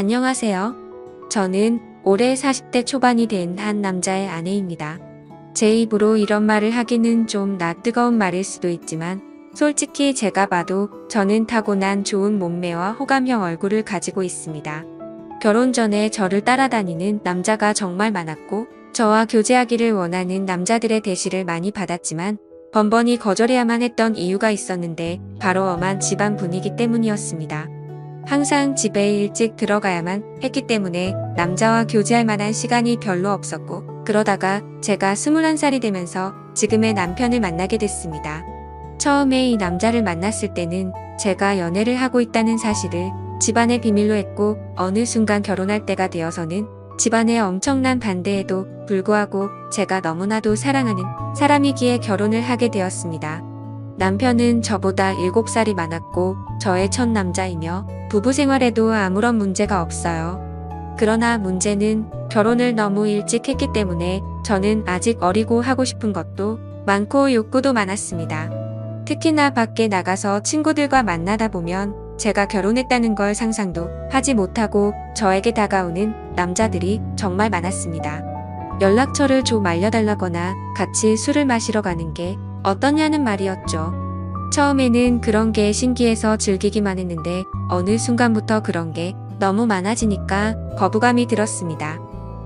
안녕하세요. 저는 올해 40대 초반이 된 한 남자의 아내입니다. 제 입으로 이런 말을 하기는 좀 뜨거운 말일 수도 있지만 솔직히 제가 봐도 저는 타고난 좋은 몸매와 호감형 얼굴을 가지고 있습니다. 결혼 전에 저를 따라다니는 남자가 정말 많았고 저와 교제하기를 원하는 남자들의 대시를 많이 받았지만 번번이 거절해야만 했던 이유가 있었는데 바로 엄한 집안 분위기 때문이었습니다. 항상 집에 일찍 들어가야만 했기 때문에 남자와 교제할 만한 시간이 별로 없었고 그러다가 제가 21살이 되면서 지금의 남편을 만나게 됐습니다. 처음에 이 남자를 만났을 때는 제가 연애를 하고 있다는 사실을 집안의 비밀로 했고 어느 순간 결혼할 때가 되어서는 집안의 엄청난 반대에도 불구하고 제가 너무나도 사랑하는 사람이기에 결혼을 하게 되었습니다. 남편은 저보다 7살이 많았고 저의 첫 남자이며 부부 생활에도 아무런 문제가 없어요. 그러나 문제는 결혼을 너무 일찍 했기 때문에 저는 아직 어리고 하고 싶은 것도 많고 욕구도 많았습니다. 특히나 밖에 나가서 친구들과 만나다 보면 제가 결혼했다는 걸 상상도 하지 못하고 저에게 다가오는 남자들이 정말 많았습니다. 연락처를 좀 알려달라거나 같이 술을 마시러 가는 게 어떠냐는 말이었죠. 처음에는 그런 게 신기해서 즐기기만 했는데 어느 순간부터 그런 게 너무 많아지니까 거부감이 들었습니다.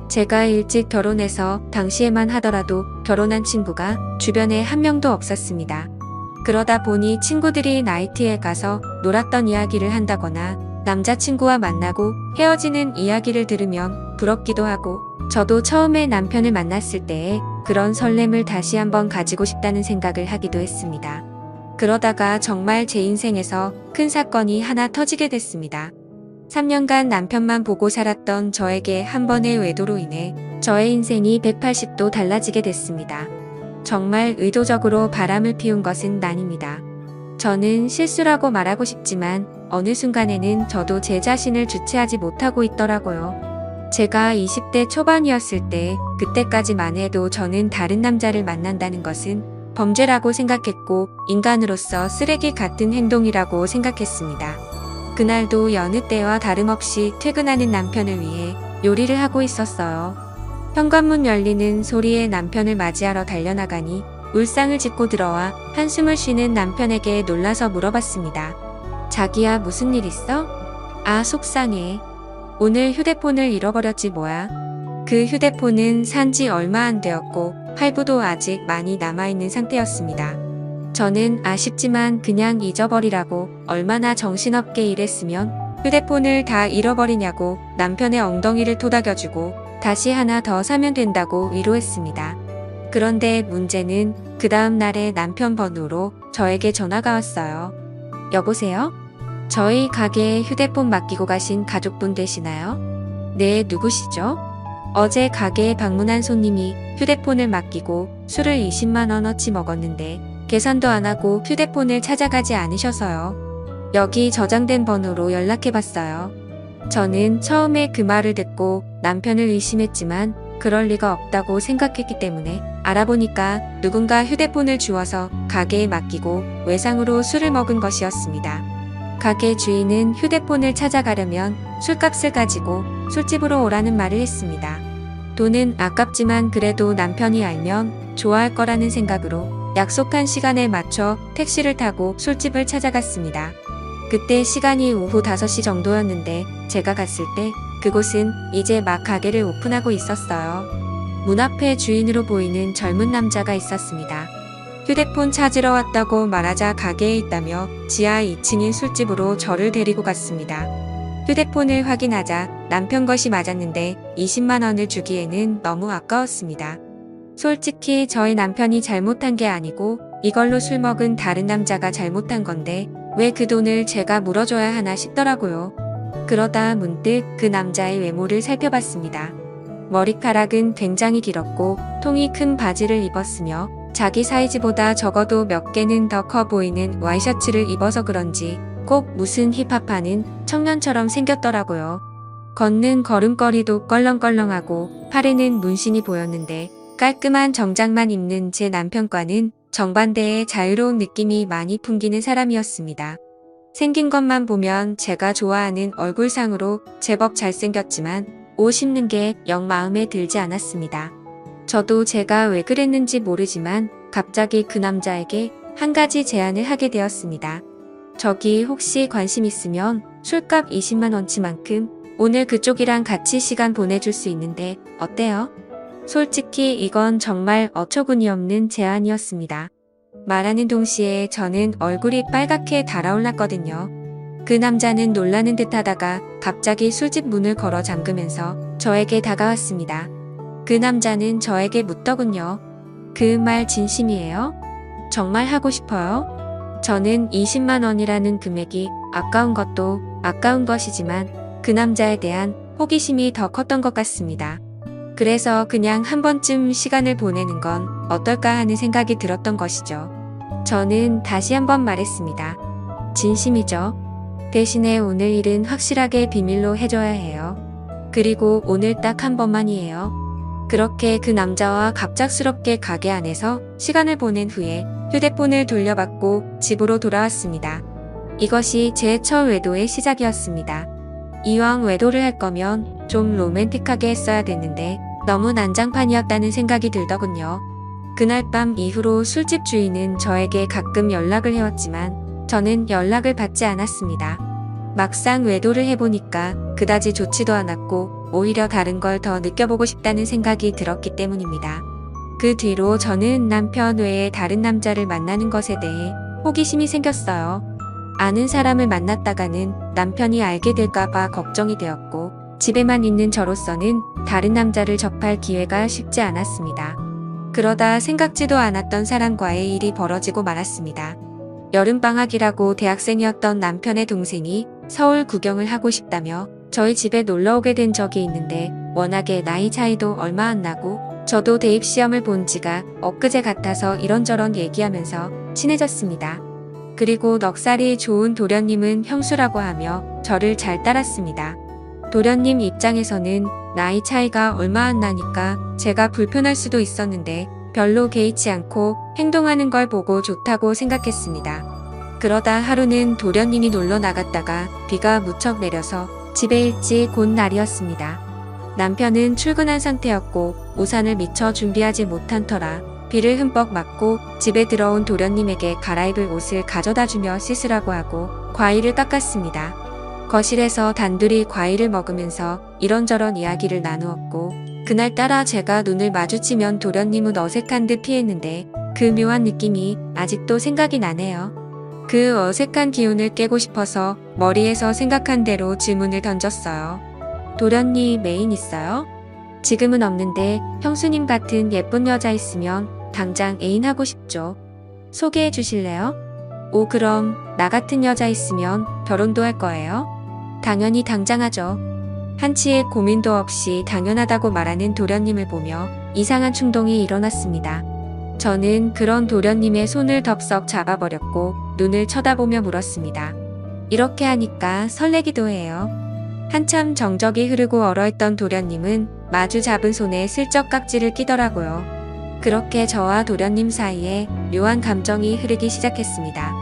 제가 일찍 결혼해서 당시에만 하더라도 결혼한 친구가 주변에 한 명도 없었습니다. 그러다 보니 친구들이 나이트에 가서 놀았던 이야기를 한다거나 남자친구와 만나고 헤어지는 이야기를 들으면 부럽기도 하고 저도 처음에 남편을 만났을 때의 그런 설렘을 다시 한번 가지고 싶다는 생각을 하기도 했습니다. 그러다가 정말 제 인생에서 큰 사건이 하나 터지게 됐습니다. 3년간 남편만 보고 살았던 저에게 한 번의 외도로 인해 저의 인생이 180도 달라지게 됐습니다. 정말 의도적으로 바람을 피운 것은 아닙니다. 저는 실수라고 말하고 싶지만 어느 순간에는 저도 제 자신을 주체하지 못하고 있더라고요. 제가 20대 초반이었을 때 그때까지만 해도 저는 다른 남자를 만난다는 것은 범죄라고 생각했고 인간으로서 쓰레기 같은 행동이라고 생각했습니다. 그날도 여느 때와 다름없이 퇴근하는 남편을 위해 요리를 하고 있었어요. 현관문 열리는 소리에 남편을 맞이하러 달려나가니 울상을 짚고 들어와 한숨을 쉬는 남편에게 놀라서 물어봤습니다. 자기야, 무슨 일 있어? 아, 속상해. 오늘 휴대폰을 잃어버렸지 뭐야. 그 휴대폰은 산지 얼마 안 되었고 할부도 아직 많이 남아있는 상태였습니다. 저는 아쉽지만 그냥 잊어버리라고 얼마나 정신없게 일했으면 휴대폰을 다 잃어버리냐고 남편의 엉덩이를 토닥여주고 다시 하나 더 사면 된다고 위로했습니다. 그런데 문제는 그 다음 날에 남편 번호로 저에게 전화가 왔어요. 여보세요? 저희 가게에 휴대폰 맡기고 가신 가족분 되시나요? 네, 누구시죠? 어제 가게에 방문한 손님이 휴대폰을 맡기고 술을 20만 원어치 먹었는데 계산도 안 하고 휴대폰을 찾아가지 않으셔서요. 여기 저장된 번호로 연락해봤어요. 저는 처음에 그 말을 듣고 남편을 의심했지만 그럴 리가 없다고 생각했기 때문에 알아보니까 누군가 휴대폰을 주워서 가게에 맡기고 외상으로 술을 먹은 것이었습니다. 가게 주인은 휴대폰을 찾아가려면 술값을 가지고 술집으로 오라는 말을 했습니다. 돈은 아깝지만 그래도 남편이 알면 좋아할 거라는 생각으로 약속한 시간에 맞춰 택시를 타고 술집을 찾아갔습니다. 그때 시간이 오후 5시 정도였는데 제가 갔을 때 그곳은 이제 막 가게를 오픈하고 있었어요. 문 앞에 주인으로 보이는 젊은 남자가 있었습니다. 휴대폰 찾으러 왔다고 말하자 가게에 있다며 지하 2층인 술집으로 저를 데리고 갔습니다. 휴대폰을 확인하자 남편 것이 맞았는데 20만 원을 주기에는 너무 아까웠습니다. 솔직히 저희 남편이 잘못한 게 아니고 이걸로 술 먹은 다른 남자가 잘못한 건데 왜 그 돈을 제가 물어줘야 하나 싶더라고요. 그러다 문득 그 남자의 외모를 살펴봤습니다. 머리카락은 굉장히 길었고 통이 큰 바지를 입었으며 자기 사이즈보다 적어도 몇 개는 더 커 보이는 와이셔츠를 입어서 그런지 꼭 무슨 힙합하는 청년처럼 생겼더라고요. 걷는 걸음걸이도 껄렁껄렁하고 팔에는 문신이 보였는데 깔끔한 정장만 입는 제 남편과는 정반대의 자유로운 느낌이 많이 풍기는 사람이었습니다. 생긴 것만 보면 제가 좋아하는 얼굴상으로 제법 잘생겼지만 옷 입는 게 영 마음에 들지 않았습니다. 저도 제가 왜 그랬는지 모르지만 갑자기 그 남자에게 한 가지 제안을 하게 되었습니다. 저기 혹시 관심 있으면 술값 20만 원치만큼 오늘 그쪽이랑 같이 시간 보내줄 수 있는데 어때요? 솔직히 이건 정말 어처구니 없는 제안이었습니다. 말하는 동시에 저는 얼굴이 빨갛게 달아올랐거든요. 그 남자는 놀라는 듯 하다가 갑자기 술집 문을 걸어 잠그면서 저에게 다가왔습니다. 그 남자는 저에게 묻더군요. 그 말 진심이에요? 정말 하고 싶어요? 저는 20만 원이라는 금액이 아까운 것도 아까운 것이지만 그 남자에 대한 호기심이 더 컸던 것 같습니다. 그래서 그냥 한 번쯤 시간을 보내는 건 어떨까 하는 생각이 들었던 것이죠. 저는 다시 한번 말했습니다. 진심이죠. 대신에 오늘 일은 확실하게 비밀로 해줘야 해요. 그리고 오늘 딱 한 번만이에요. 그렇게 그 남자와 갑작스럽게 가게 안에서 시간을 보낸 후에 휴대폰을 돌려받고 집으로 돌아왔습니다. 이것이 제 첫 외도의 시작이었습니다. 이왕 외도를 할 거면 좀 로맨틱하게 했어야 됐는데 너무 난장판이었다는 생각이 들더군요. 그날 밤 이후로 술집 주인은 저에게 가끔 연락을 해왔지만 저는 연락을 받지 않았습니다. 막상 외도를 해보니까 그다지 좋지도 않았고 오히려 다른 걸 더 느껴보고 싶다는 생각이 들었기 때문입니다. 그 뒤로 저는 남편 외에 다른 남자를 만나는 것에 대해 호기심이 생겼어요. 아는 사람을 만났다가는 남편이 알게 될까봐 걱정이 되었고 집에만 있는 저로서는 다른 남자를 접할 기회가 쉽지 않았습니다. 그러다 생각지도 않았던 사람과의 일이 벌어지고 말았습니다. 여름방학이라고 대학생이었던 남편의 동생이 서울 구경을 하고 싶다며 저희 집에 놀러 오게 된 적이 있는데 워낙에 나이 차이도 얼마 안 나고 저도 대입시험을 본 지가 엊그제 같아서 이런저런 얘기하면서 친해졌습니다. 그리고 넉살이 좋은 도련님은 형수라고 하며 저를 잘 따랐습니다. 도련님 입장에서는 나이 차이가 얼마 안 나니까 제가 불편할 수도 있었는데 별로 개의치 않고 행동하는 걸 보고 좋다고 생각했습니다. 그러다 하루는 도련님이 놀러 나갔다가 비가 무척 내려서 집에 일찍 온 날이었습니다. 남편은 출근한 상태였고 우산을 미처 준비하지 못한 터라 비를 흠뻑 맞고 집에 들어온 도련님에게 갈아입을 옷을 가져다 주며 씻으라고 하고 과일을 깎았습니다. 거실에서 단둘이 과일을 먹으면서 이런저런 이야기를 나누었고 그날따라 제가 눈을 마주치면 도련님은 어색한 듯 피했는데 그 묘한 느낌이 아직도 생각이 나네요. 그 어색한 기운을 깨고 싶어서 머리에서 생각한 대로 질문을 던졌어요. 도련님 애인 있어요? 지금은 없는데 형수님 같은 예쁜 여자 있으면 당장 애인하고 싶죠. 소개해 주실래요? 오, 그럼 나 같은 여자 있으면 결혼도 할 거예요? 당연히 당장 하죠. 한치의 고민도 없이 당연하다고 말하는 도련님을 보며 이상한 충동이 일어났습니다. 저는 그런 도련님의 손을 덥석 잡아버렸고 눈을 쳐다보며 물었습니다. 이렇게 하니까 설레기도 해요. 한참 정적이 흐르고 얼어있던 도련님은 마주 잡은 손에 슬쩍 깍지를 끼더라고요. 그렇게 저와 도련님 사이에 묘한 감정이 흐르기 시작했습니다.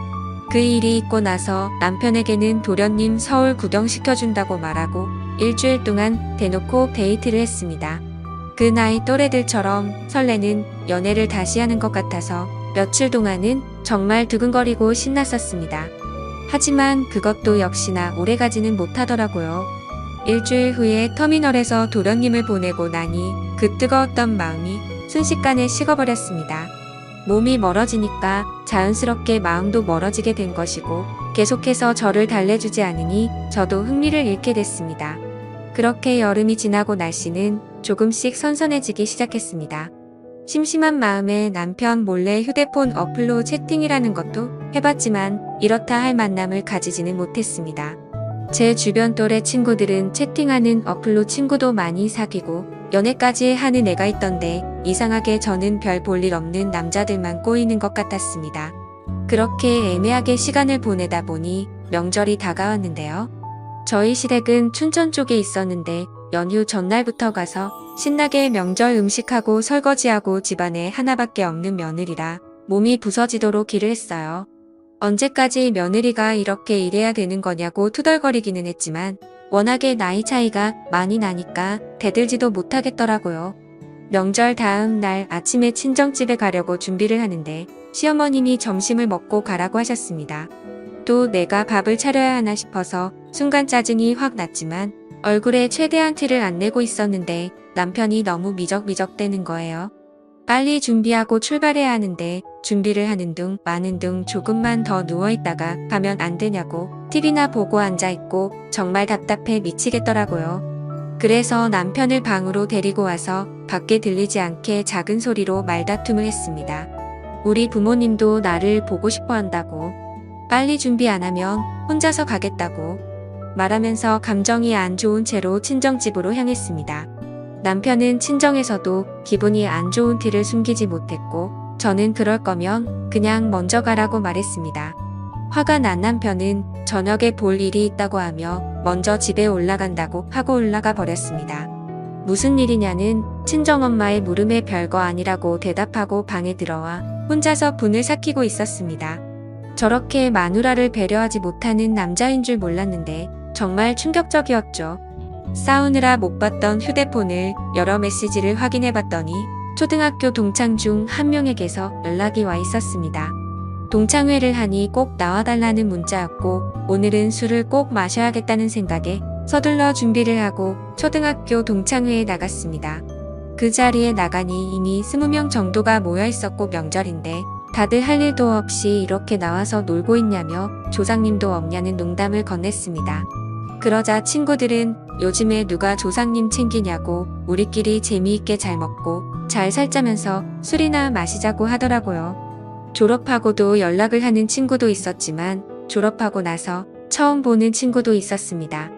그 일이 있고 나서 남편에게는 도련님 서울 구경시켜준다고 말하고 일주일 동안 대놓고 데이트를 했습니다. 그 나이 또래들처럼 설레는 연애를 다시 하는 것 같아서 며칠 동안은 정말 두근거리고 신났었습니다. 하지만 그것도 역시나 오래가지는 못하더라고요. 일주일 후에 터미널에서 도련님을 보내고 나니 그 뜨거웠던 마음이 순식간에 식어버렸습니다. 몸이 멀어지니까 자연스럽게 마음도 멀어지게 된 것이고 계속해서 저를 달래주지 않으니 저도 흥미를 잃게 됐습니다. 그렇게 여름이 지나고 날씨는 조금씩 선선해지기 시작했습니다. 심심한 마음에 남편 몰래 휴대폰 어플로 채팅이라는 것도 해봤지만 이렇다 할 만남을 가지지는 못했습니다. 제 주변 또래 친구들은 채팅하는 어플로 친구도 많이 사귀고 연애까지 하는 애가 있던데 이상하게 저는 별 볼 일 없는 남자들만 꼬이는 것 같았습니다. 그렇게 애매하게 시간을 보내다 보니 명절이 다가왔는데요. 저희 시댁은 춘천 쪽에 있었는데 연휴 전날부터 가서 신나게 명절 음식하고 설거지하고 집안에 하나밖에 없는 며느리라 몸이 부서지도록 일을 했어요. 언제까지 며느리가 이렇게 일해야 되는 거냐고 투덜거리기는 했지만 워낙에 나이 차이가 많이 나니까 대들지도 못하겠더라고요. 명절 다음 날 아침에 친정집에 가려고 준비를 하는데 시어머님이 점심을 먹고 가라고 하셨습니다. 또 내가 밥을 차려야 하나 싶어서 순간 짜증이 확 났지만 얼굴에 최대한 티를 안 내고 있었는데 남편이 너무 미적미적대는 거예요. 빨리 준비하고 출발해야 하는데 준비를 하는 둥 마는 둥 조금만 더 누워있다가 가면 안 되냐고 TV나 보고 앉아있고 정말 답답해 미치겠더라고요. 그래서 남편을 방으로 데리고 와서 밖에 들리지 않게 작은 소리로 말다툼을 했습니다. 우리 부모님도 나를 보고 싶어 한다고, 빨리 준비 안 하면 혼자서 가겠다고 말하면서 감정이 안 좋은 채로 친정집으로 향했습니다. 남편은 친정에서도 기분이 안 좋은 티를 숨기지 못했고 저는 그럴 거면 그냥 먼저 가라고 말했습니다. 화가 난 남편은 저녁에 볼 일이 있다고 하며 먼저 집에 올라간다고 하고 올라가 버렸습니다. 무슨 일이냐는 친정엄마의 물음에 별거 아니라고 대답하고 방에 들어와 혼자서 분을 삭히고 있었습니다. 저렇게 마누라를 배려하지 못하는 남자인 줄 몰랐는데 정말 충격적이었죠. 싸우느라 못 봤던 휴대폰을 여러 메시지를 확인해 봤더니 초등학교 동창 중 한 명에게서 연락이 와 있었습니다. 동창회를 하니 꼭 나와달라는 문자였고 오늘은 술을 꼭 마셔야겠다는 생각에 서둘러 준비를 하고 초등학교 동창회에 나갔습니다. 그 자리에 나가니 이미 20명 정도가 모여 있었고 명절인데 다들 할 일도 없이 이렇게 나와서 놀고 있냐며 조상님도 없냐는 농담을 건넸습니다. 그러자 친구들은 요즘에 누가 조상님 챙기냐고 우리끼리 재미있게 잘 먹고 잘 살자면서 술이나 마시자고 하더라고요. 졸업하고도 연락을 하는 친구도 있었지만 졸업하고 나서 처음 보는 친구도 있었습니다.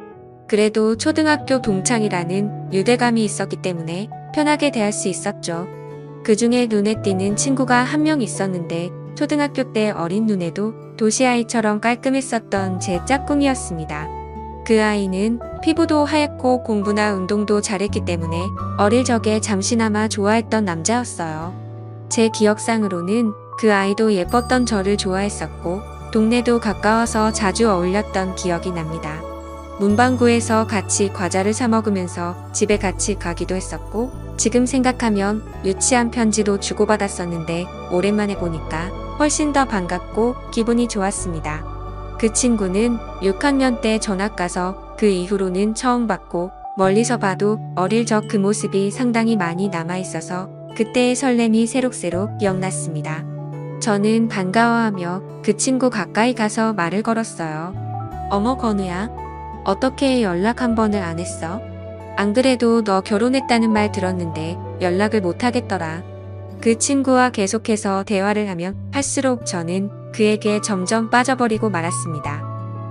그래도 초등학교 동창이라는 유대감이 있었기 때문에 편하게 대할 수 있었죠. 그 중에 눈에 띄는 친구가 한 명 있었는데 초등학교 때 어린 눈에도 도시아이처럼 깔끔했었던 제 짝꿍이었습니다. 그 아이는 피부도 하얗고 공부나 운동도 잘했기 때문에 어릴 적에 잠시나마 좋아했던 남자였어요. 제 기억상으로는 그 아이도 예뻤던 저를 좋아했었고 동네도 가까워서 자주 어울렸던 기억이 납니다. 문방구에서 같이 과자를 사 먹으면서 집에 같이 가기도 했었고 지금 생각하면 유치한 편지도 주고받았었는데 오랜만에 보니까 훨씬 더 반갑고 기분이 좋았습니다. 그 친구는 6학년 때 전학 가서 그 이후로는 처음 봤고 멀리서 봐도 어릴 적 그 모습이 상당히 많이 남아있어서 그때의 설렘이 새록새록 기억났습니다. 저는 반가워하며 그 친구 가까이 가서 말을 걸었어요. 어머 건우야, 어떻게 연락 한 번을 안 했어? 안 그래도 너 결혼했다는 말 들었는데 연락을 못 하겠더라. 그 친구와 계속해서 대화를 하면 할수록 저는 그에게 점점 빠져버리고 말았습니다.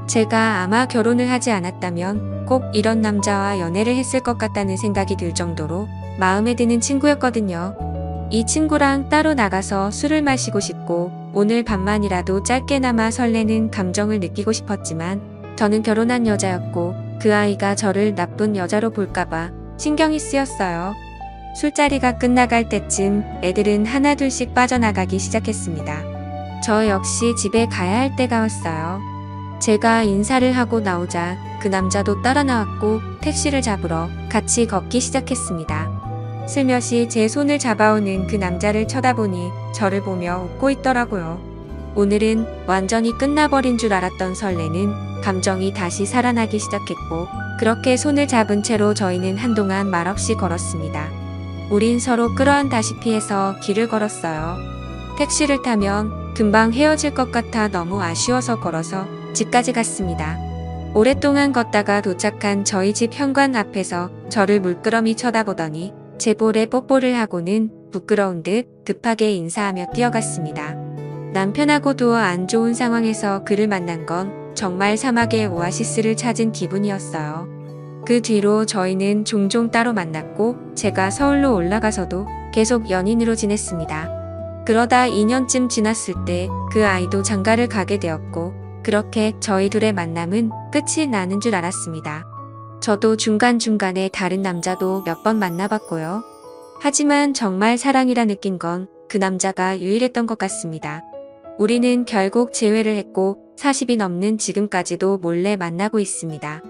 제가 아마 결혼을 하지 않았다면 꼭 이런 남자와 연애를 했을 것 같다는 생각이 들 정도로 마음에 드는 친구였거든요. 이 친구랑 따로 나가서 술을 마시고 싶고 오늘 밤만이라도 짧게나마 설레는 감정을 느끼고 싶었지만 저는 결혼한 여자였고 그 아이가 저를 나쁜 여자로 볼까봐 신경이 쓰였어요. 술자리가 끝나갈 때쯤 애들은 하나둘씩 빠져나가기 시작했습니다. 저 역시 집에 가야 할 때가 왔어요. 제가 인사를 하고 나오자 그 남자도 따라 나왔고 택시를 잡으러 같이 걷기 시작했습니다. 슬며시 제 손을 잡아오는 그 남자를 쳐다보니 저를 보며 웃고 있더라고요. 오늘은 완전히 끝나버린 줄 알았던 설레는 감정이 다시 살아나기 시작했고 그렇게 손을 잡은 채로 저희는 한동안 말없이 걸었습니다. 우린 서로 끌어안다시피 해서 길을 걸었어요. 택시를 타면 금방 헤어질 것 같아 너무 아쉬워서 걸어서 집까지 갔습니다. 오랫동안 걷다가 도착한 저희 집 현관 앞에서 저를 물끄러미 쳐다보더니 제 볼에 뽀뽀를 하고는 부끄러운 듯 급하게 인사하며 뛰어갔습니다. 남편하고도 안 좋은 상황에서 그를 만난 건 정말 사막의 오아시스를 찾은 기분이었어요. 그 뒤로 저희는 종종 따로 만났고 제가 서울로 올라가서도 계속 연인으로 지냈습니다. 그러다 2년쯤 지났을 때 그 아이도 장가를 가게 되었고 그렇게 저희 둘의 만남은 끝이 나는 줄 알았습니다. 저도 중간중간에 다른 남자도 몇 번 만나봤고요. 하지만 정말 사랑이라 느낀 건 그 남자가 유일했던 것 같습니다. 우리는 결국 재회를 했고 40이 넘는 지금까지도 몰래 만나고 있습니다.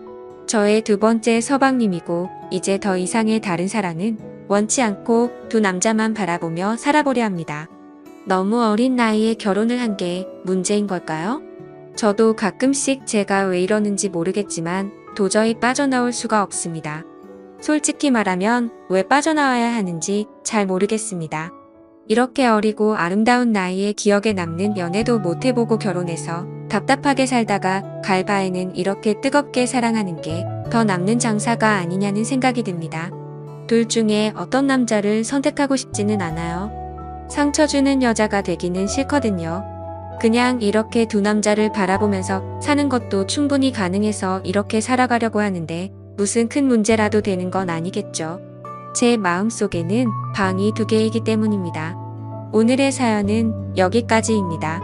저의 두 번째 서방님이고 이제 더 이상의 다른 사랑은 원치 않고 두 남자만 바라보며 살아보려 합니다. 너무 어린 나이에 결혼을 한 게 문제인 걸까요? 저도 가끔씩 제가 왜 이러는지 모르겠지만 도저히 빠져나올 수가 없습니다. 솔직히 말하면 왜 빠져나와야 하는지 잘 모르겠습니다. 이렇게 어리고 아름다운 나이에 기억에 남는 연애도 못 해보고 결혼해서 답답하게 살다가 갈 바에는 이렇게 뜨겁게 사랑하는 게 더 남는 장사가 아니냐는 생각이 듭니다. 둘 중에 어떤 남자를 선택하고 싶지는 않아요. 상처 주는 여자가 되기는 싫거든요. 그냥 이렇게 두 남자를 바라보면서 사는 것도 충분히 가능해서 이렇게 살아가려고 하는데 무슨 큰 문제라도 되는 건 아니겠죠. 제 마음속에는 방이 두 개이기 때문입니다. 오늘의 사연은 여기까지입니다.